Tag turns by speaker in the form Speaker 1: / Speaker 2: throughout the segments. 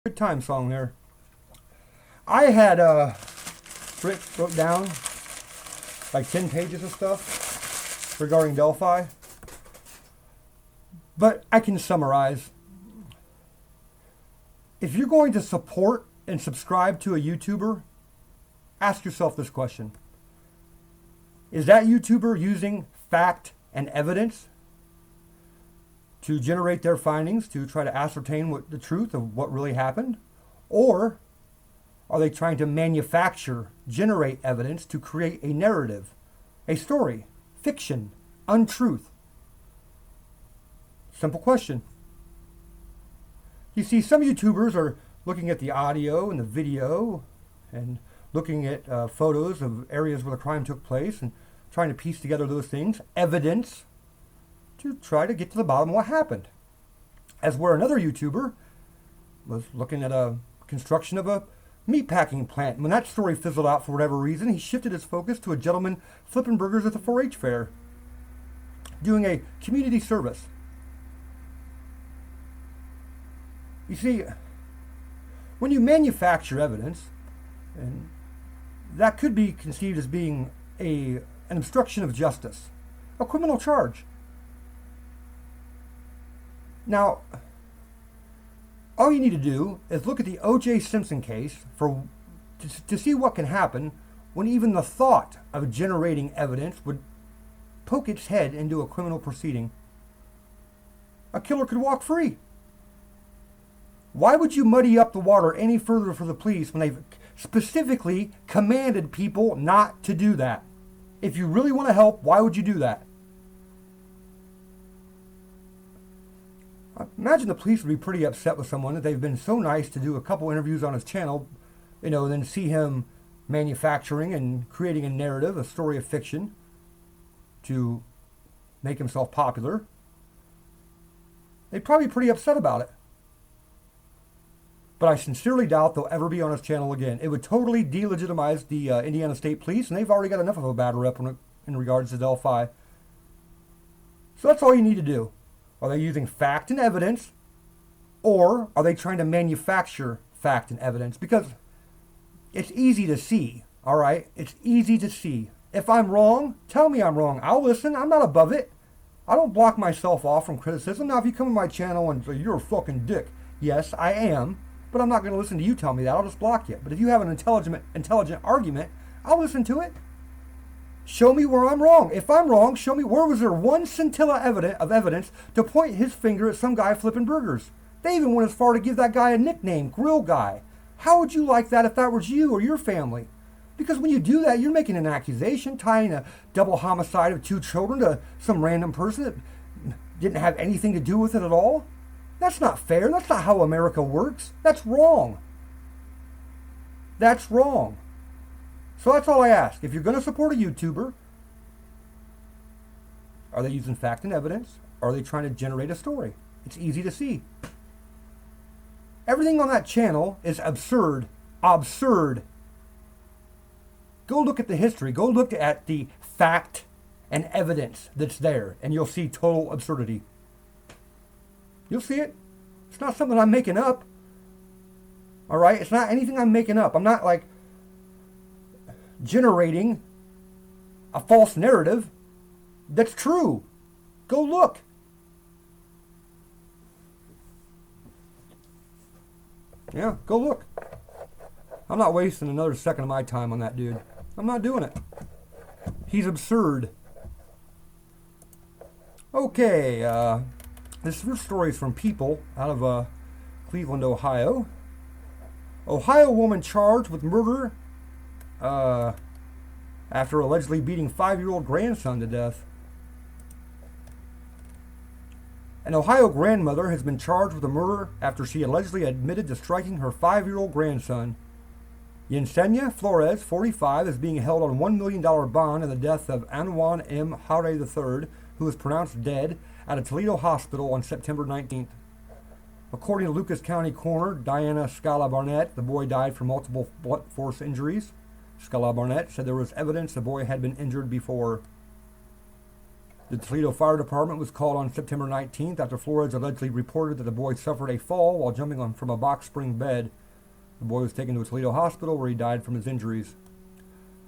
Speaker 1: Good time song there. I had wrote down like 10 pages of stuff regarding Delphi, but I can summarize. If you're going to support and subscribe to a YouTuber, ask yourself this question. Is that YouTuber using fact and evidence to generate their findings, to try to ascertain what the truth of what really happened? Or are they trying to manufacture, generate evidence to create a narrative, a story, fiction, untruth? Simple question. You see, some YouTubers are looking at the audio and the video and looking at photos of areas where the crime took place and trying to piece together those things, evidence, to try to get to the bottom of what happened. As where another YouTuber was looking at a construction of a meatpacking plant. When that story fizzled out for whatever reason, he shifted his focus to a gentleman flipping burgers at the 4-H fair, doing a community service. You see, when you manufacture evidence, and that could be conceived as being an obstruction of justice, a criminal charge. Now, all you need to do is look at the O.J. Simpson case to see what can happen when even the thought of generating evidence would poke its head into a criminal proceeding. A killer could walk free. Why would you muddy up the water any further for the police when they've specifically commanded people not to do that? If you really want to help, why would you do that? Imagine the police would be pretty upset with someone that they've been so nice to do a couple interviews on his channel, and then see him manufacturing and creating a narrative, a story of fiction, to make himself popular. They'd probably be pretty upset about it. But I sincerely doubt they'll ever be on his channel again. It would totally delegitimize the Indiana State Police, and they've already got enough of a bad rep in regards to Delphi. So that's all you need to do. Are they using fact and evidence, or are they trying to manufacture fact and evidence? Because it's easy to see, all right? It's easy to see. If I'm wrong, tell me I'm wrong. I'll listen. I'm not above it. I don't block myself off from criticism. Now, if you come to my channel and say, you're a fucking dick, yes, I am, but I'm not going to listen to you tell me that. I'll just block you. But if you have an intelligent argument, I'll listen to it. Show me where I'm wrong. If I'm wrong, show me where was there one scintilla of evidence to point his finger at some guy flipping burgers. They even went as far to give that guy a nickname, Grill Guy. How would you like that if that was you or your family? Because when you do that, you're making an accusation, tying a double homicide of 2 children to some random person that didn't have anything to do with it at all. That's not fair. That's not how America works. That's wrong. That's wrong. So that's all I ask. If you're going to support a YouTuber, are they using fact and evidence? Or are they trying to generate a story? It's easy to see. Everything on that channel is absurd. Absurd. Go look at the history. Go look at the fact and evidence that's there, and you'll see total absurdity. You'll see it. It's not something I'm making up. All right? It's not anything I'm making up. I'm not like generating a false narrative that's true. Go look. Yeah, go look. I'm not wasting another second of my time on that dude. I'm not doing it. He's absurd. Okay, this first story is from People out of Cleveland, Ohio. Ohio woman charged with murder after allegedly beating 5-year-old grandson to death. An Ohio grandmother has been charged with a murder after she allegedly admitted to striking her 5-year-old grandson. Yesenia Flores, 45, is being held on $1 million bond in the death of Anwan M. Hare III, who was pronounced dead at a Toledo hospital on September 19th. According to Lucas County Coroner Diana Scala Barnett, the boy died from multiple blunt force injuries. Scala Barnett said there was evidence the boy had been injured before. The Toledo Fire Department was called on September 19th after Flores allegedly reported that the boy suffered a fall while jumping from a box spring bed. The boy was taken to a Toledo hospital where he died from his injuries.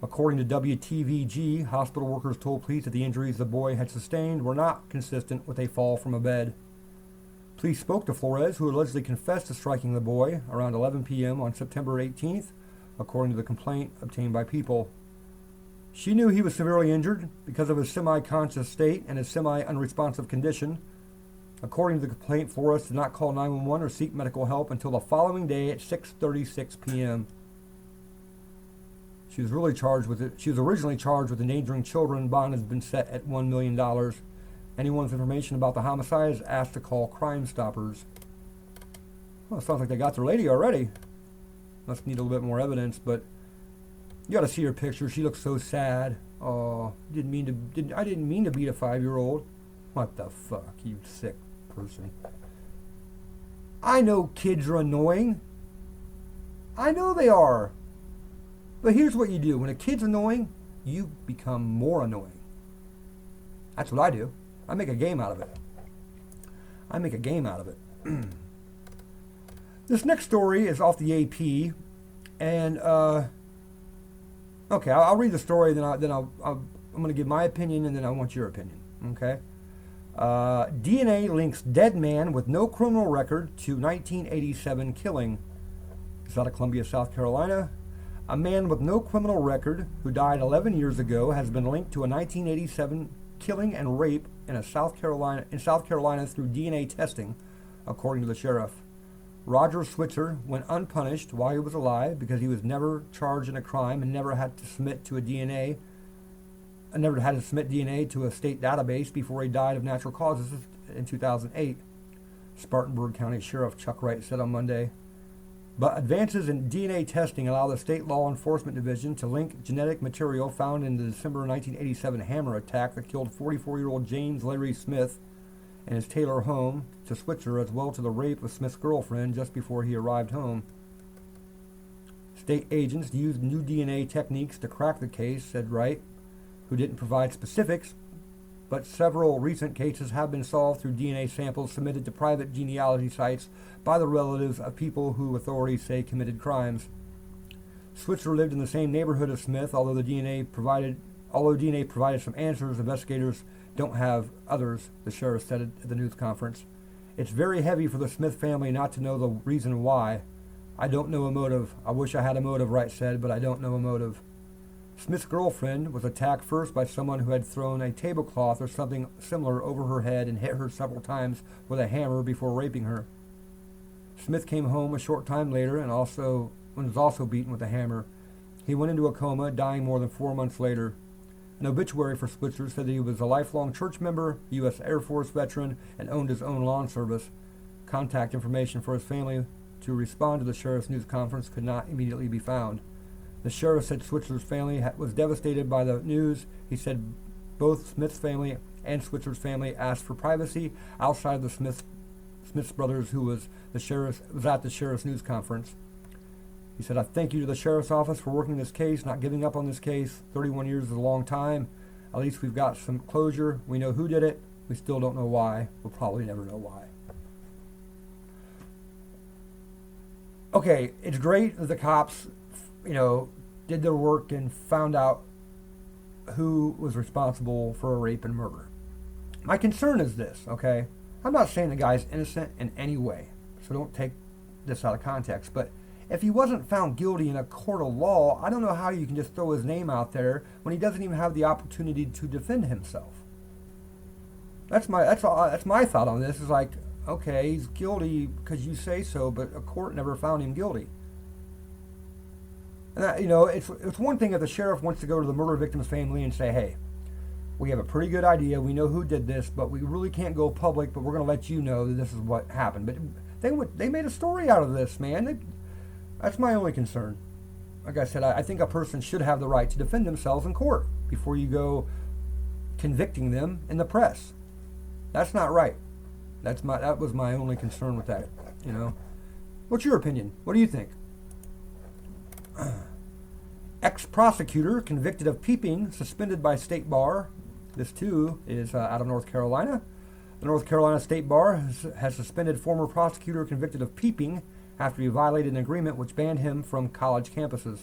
Speaker 1: According to WTVG, hospital workers told police that the injuries the boy had sustained were not consistent with a fall from a bed. Police spoke to Flores, who allegedly confessed to striking the boy around 11 p.m. on September 18th, according to the complaint obtained by People. She knew he was severely injured because of his semi-conscious state and his semi-unresponsive condition. According to the complaint, Flores did not call 911 or seek medical help until the following day at 6:36 p.m. She was originally charged with endangering children. Bond has been set at $1 million. Anyone's information about the homicide is asked to call Crime Stoppers. Well, it sounds like they got their lady already. Must need a little bit more evidence, but you got to see her picture. She looks so sad. Oh, I didn't mean to beat a 5-year-old. What the fuck, you sick person. I know kids are annoying. I know they are. But here's what you do. When a kid's annoying, you become more annoying. That's what I do. I make a game out of it. This next story is off the AP, and okay, I'll read the story. I'm going to give my opinion, and then I want your opinion. Okay. DNA links dead man with no criminal record to 1987 killing. It's out of Columbia, South Carolina. A man with no criminal record who died 11 years ago has been linked to a 1987 killing and rape in South Carolina through DNA testing, according to the sheriff. Roger Switzer went unpunished while he was alive because he was never charged in a crime and never had to submit DNA to a state database before he died of natural causes in 2008. Spartanburg County Sheriff Chuck Wright said on Monday. But advances in DNA testing allow the State Law Enforcement Division to link genetic material found in the December 1987 hammer attack that killed 44-year-old James Larry Smith in his Taylor home to Switzer, as well to the rape of Smith's girlfriend just before he arrived home. State agents used new DNA techniques to crack the case, said Wright, who didn't provide specifics, but several recent cases have been solved through DNA samples submitted to private genealogy sites by the relatives of people who authorities say committed crimes. Switzer lived in the same neighborhood as Smith, although DNA provided some answers, investigators don't have others, the sheriff said at the news conference. It's very heavy for the Smith family not to know the reason why. I don't know a motive. I wish I had a motive, Wright said, but I don't know a motive. Smith's girlfriend was attacked first by someone who had thrown a tablecloth or something similar over her head and hit her several times with a hammer before raping her. Smith came home a short time later and was also beaten with a hammer. He went into a coma, dying more than 4 months later. An obituary for Switzer said that he was a lifelong church member, U.S. Air Force veteran, and owned his own lawn service. Contact information for his family to respond to the sheriff's news conference could not immediately be found. The sheriff said Switzer's family was devastated by the news. He said both Smith's family and Switzer's family asked for privacy outside of the Smith's brothers, who was at the sheriff's news conference. He said, I thank you to the sheriff's office for working this case, not giving up on this case. 31 years is a long time. At least we've got some closure. We know who did it. We still don't know why. We'll probably never know why. Okay, it's great that the cops, did their work and found out who was responsible for a rape and murder. My concern is this, okay? I'm not saying the guy's innocent in any way, so don't take this out of context, but if he wasn't found guilty in a court of law, I don't know how you can just throw his name out there when he doesn't even have the opportunity to defend himself. That's my thought on this. Is like, okay, he's guilty because you say so, but a court never found him guilty. And that, it's one thing if the sheriff wants to go to the murder victim's family and say, hey, we have a pretty good idea, we know who did this, but we really can't go public, but we're going to let you know that this is what happened. But they made a story out of this, man. That's my only concern. Like I said, I think a person should have the right to defend themselves in court before you go convicting them in the press. That's not right. That was my only concern with that, What's your opinion? What do you think? Ex-prosecutor convicted of peeping, suspended by state bar. This too is out of North Carolina. The North Carolina State Bar has suspended former prosecutor convicted of peeping after he violated an agreement which banned him from college campuses.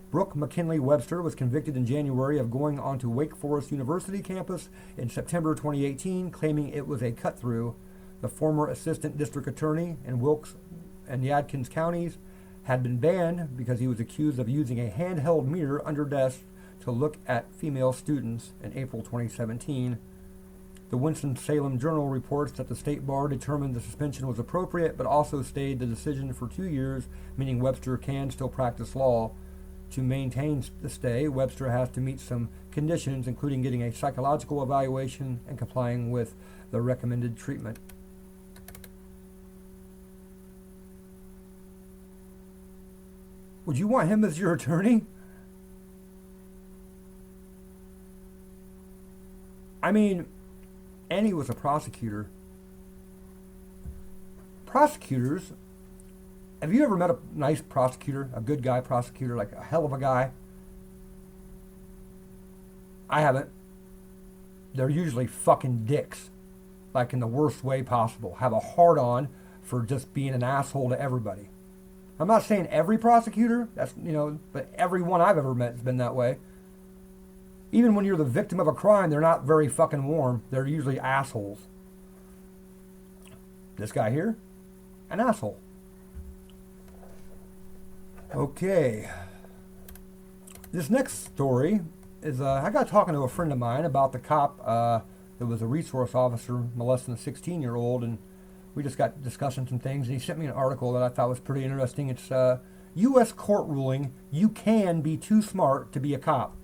Speaker 1: Brooke McKinley Webster was convicted in January of going onto Wake Forest University campus in September 2018, claiming it was a cut-through. The former assistant district attorney in Wilkes and Yadkin counties had been banned because he was accused of using a handheld mirror under desks to look at female students in April 2017. The Winston-Salem Journal reports that the State Bar determined the suspension was appropriate, but also stayed the decision for 2 years, meaning Webster can still practice law. To maintain the stay, Webster has to meet some conditions, including getting a psychological evaluation and complying with the recommended treatment. Would you want him as your attorney? I mean, and he was a prosecutor. Prosecutors, have you ever met a nice prosecutor, a good guy prosecutor, like a hell of a guy? I haven't. They're usually fucking dicks, like in the worst way possible. Have a hard on for just being an asshole to everybody. I'm not saying every prosecutor, but every one I've ever met has been that way. Even when you're the victim of a crime, they're not very fucking warm. They're usually assholes. This guy here, an asshole. Okay. This next story is, I got talking to a friend of mine about the cop that was a resource officer molesting a 16-year-old, and we just got discussing some things, and he sent me an article that I thought was pretty interesting. It's U.S. court ruling, you can be too smart to be a cop.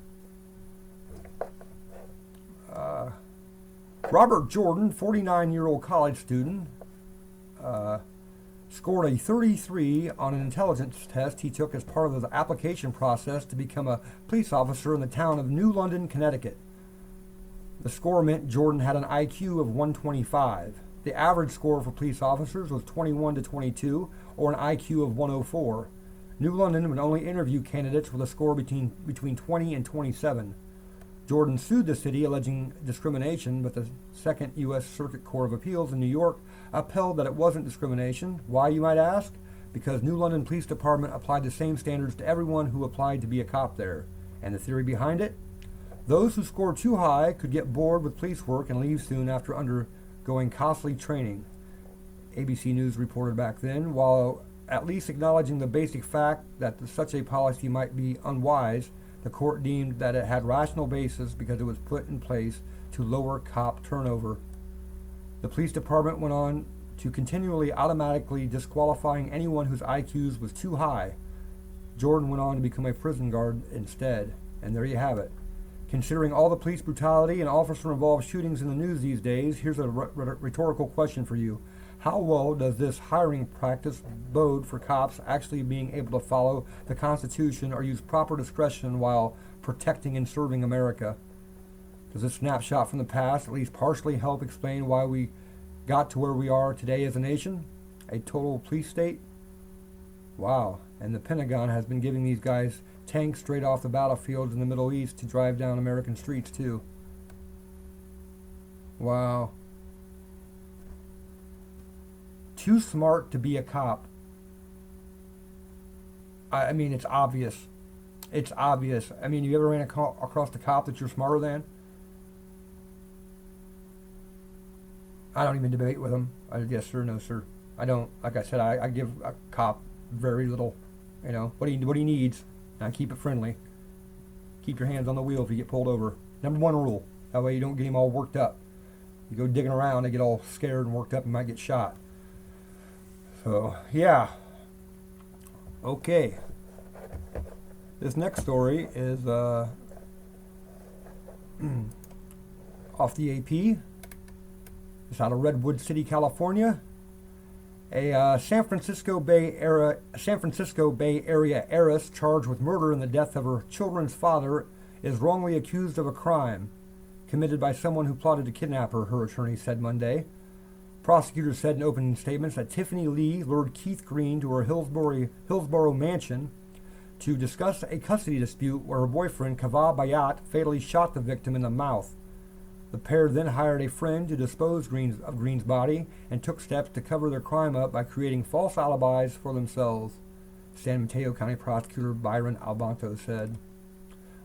Speaker 1: Robert Jordan, 49-year-old college student, scored a 33 on an intelligence test he took as part of the application process to become a police officer in the town of New London, Connecticut. The score meant Jordan had an IQ of 125. The average score for police officers was 21 to 22, or an IQ of 104. New London would only interview candidates with a score between 20 and 27. Jordan sued the city alleging discrimination, but the Second U.S. Circuit Court of Appeals in New York upheld that it wasn't discrimination. Why, you might ask? Because New London Police Department applied the same standards to everyone who applied to be a cop there. And the theory behind it? Those who scored too high could get bored with police work and leave soon after undergoing costly training. ABC News reported back then, while at least acknowledging the basic fact that such a policy might be unwise, the court deemed that it had rational basis because it was put in place to lower cop turnover. The police department went on to continually automatically disqualifying anyone whose IQs was too high. Jordan went on to become a prison guard instead. And there you have it. Considering all the police brutality and officer-involved shootings in the news these days, here's a rhetorical question for you. How well does this hiring practice bode for cops actually being able to follow the Constitution or use proper discretion while protecting and serving America? Does this snapshot from the past at least partially help explain why we got to where we are today as a nation? A total police state? Wow. And the Pentagon has been giving these guys tanks straight off the battlefields in the Middle East to drive down American streets too. Wow. Too smart to be a cop. I mean, it's obvious. It's obvious. I mean, you ever ran across a cop that you're smarter than? I don't even debate with them. Yes sir, no sir. I don't. Like I said, I give a cop very little. What he needs. And I keep it friendly. Keep your hands on the wheel if you get pulled over. Number one rule. That way you don't get him all worked up. You go digging around, they get all scared and worked up and might get shot. So, yeah. Okay. This next story is off the AP. It's out of Redwood City, California. A San Francisco Bay Area heiress charged with murder in the death of her children's father is wrongly accused of a crime committed by someone who plotted to kidnap her, her attorney said Monday. Prosecutors said in opening statements that Tiffany Lee lured Keith Green to her Hillsborough mansion to discuss a custody dispute where her boyfriend, Kavah Bayat, fatally shot the victim in the mouth. The pair then hired a friend to dispose of Green's body and took steps to cover their crime up by creating false alibis for themselves, San Mateo County Prosecutor Byron Albanto said.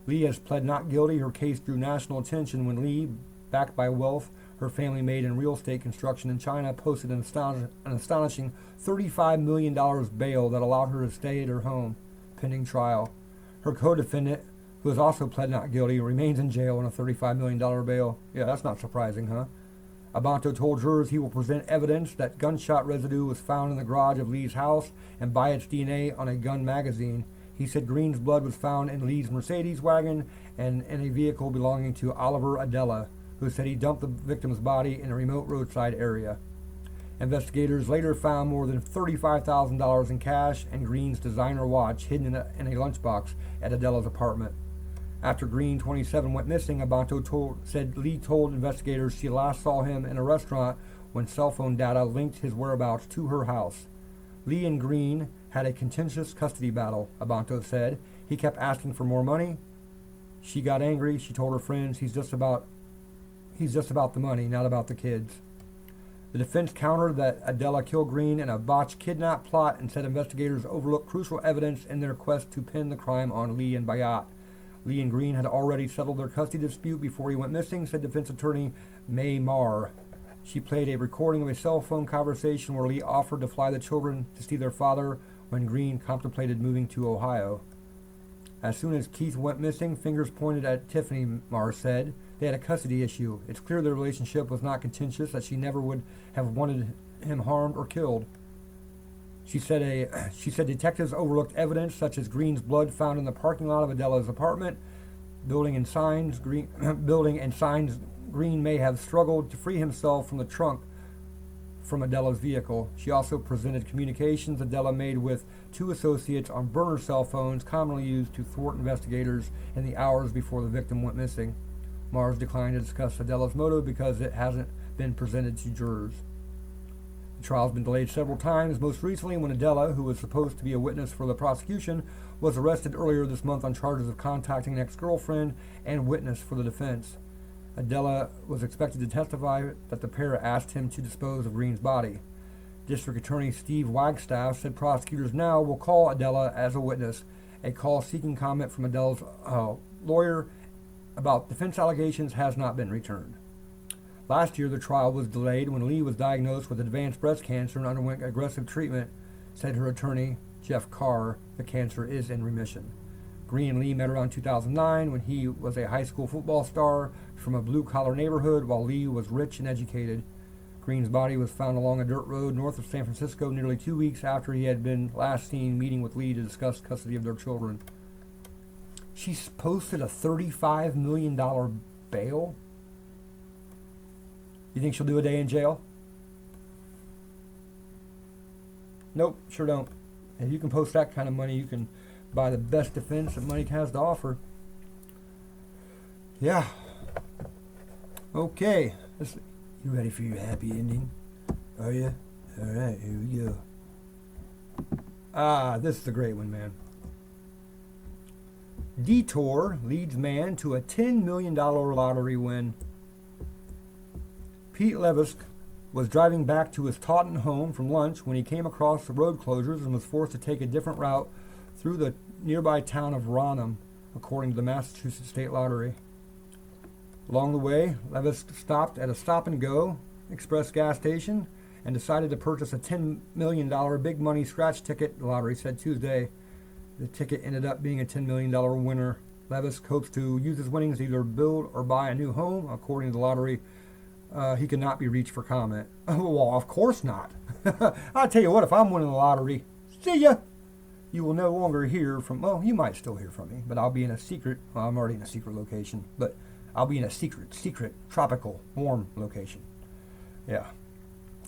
Speaker 1: Lee has pled not guilty. Her case drew national attention when Lee, backed by wealth her family made in real estate construction in China, posted an astonishing $35 million bail that allowed her to stay at her home pending trial. Her co-defendant, who has also pled not guilty, remains in jail on a $35 million bail. Yeah, that's not surprising, huh? Abanto told jurors he will present evidence that gunshot residue was found in the garage of Lee's house and by its DNA on a gun magazine. He said Green's blood was found in Lee's Mercedes wagon and in a vehicle belonging to Oliver Adela, who said he dumped the victim's body in a remote roadside area. Investigators later found more than $35,000 in cash and Green's designer watch hidden in a lunchbox at Adela's apartment. After Green, 27, went missing, Abanto said Lee told investigators she last saw him in a restaurant when cell phone data linked his whereabouts to her house. Lee and Green had a contentious custody battle, Abanto said. He kept asking for more money. She got angry. She told her friends he's just about the money, not about the kids. The defense countered that Adela killed Green in a botched kidnap plot and said investigators overlooked crucial evidence in their quest to pin the crime on Lee and Bayat. Lee and Green had already settled their custody dispute before he went missing, said defense attorney May Marr. She played a recording of a cell phone conversation where Lee offered to fly the children to see their father when Green contemplated moving to Ohio. As soon as Keith went missing, fingers pointed at Tiffany, Marr said. They had a custody issue. It's clear their relationship was not contentious, that she never would have wanted him harmed or killed. She said detectives overlooked evidence such as Green's blood found in the parking lot of Adela's apartment, building and signs Green may have struggled to free himself from the trunk from Adela's vehicle. She also presented communications Adela made with two associates on burner cell phones commonly used to thwart investigators in the hours before the victim went missing. Mars declined to discuss Adela's motive because it hasn't been presented to jurors. The trial has been delayed several times, most recently when Adela, who was supposed to be a witness for the prosecution, was arrested earlier this month on charges of contacting an ex-girlfriend and witness for the defense. Adela was expected to testify that the pair asked him to dispose of Green's body. District Attorney Steve Wagstaff said prosecutors now will call Adela as a witness. A call seeking comment from Adela's lawyer about defense allegations has not been returned. Last year, the trial was delayed when Lee was diagnosed with advanced breast cancer and underwent aggressive treatment, said her attorney, Jeff Carr. The cancer is in remission. Green and Lee met around 2009 when he was a high school football star from a blue-collar neighborhood while Lee was rich and educated. Green's body was found along a dirt road north of San Francisco nearly 2 weeks after he had been last seen meeting with Lee to discuss custody of their children. She's posted a $35 million bail? You think she'll do a day in jail? Nope, sure don't. If you can post that kind of money, you can buy the best defense that money has to offer. Yeah. Okay. You ready for your happy ending? Are you? Alright, here we go. This is a great one, man. Detour leads man to a $10 million lottery win. Pete Levisk was driving back to his Taunton home from lunch when he came across the road closures and was forced to take a different route through the nearby town of Raynham, according to the Massachusetts State Lottery. Along the way, Levisk stopped at a stop-and-go express gas station and decided to purchase a $10 million big money scratch ticket, the lottery said Tuesday. The ticket ended up being a $10 million winner. Levisk hopes to use his winnings to either build or buy a new home, according to the lottery. He could not be reached for comment. Well, of course not. I'll tell you what, if I'm winning the lottery, see ya! You will no longer hear from, well, you might still hear from me, but I'll be in a secret, well, I'm already in a secret location, but I'll be in a secret, tropical, warm location. Yeah.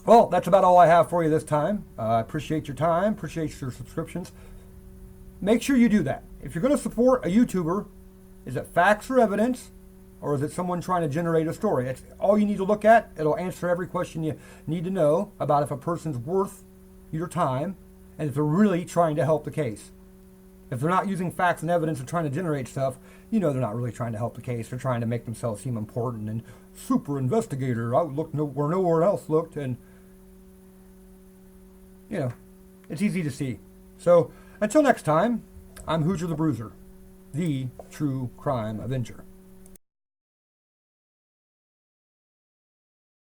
Speaker 1: Well, that's about all I have for you this time. I appreciate your time, appreciate your subscriptions. Make sure you do that. If you're going to support a YouTuber, is it facts or evidence? Or is it someone trying to generate a story? It's all you need to look at. It'll answer every question you need to know about if a person's worth your time and if they're really trying to help the case. If they're not using facts and evidence and trying to generate stuff, you know they're not really trying to help the case. They're trying to make themselves seem important and super investigator. I looked where nowhere else looked, and you know, it's easy to see. So until next time, I'm Hooger the Bruiser, the true crime avenger.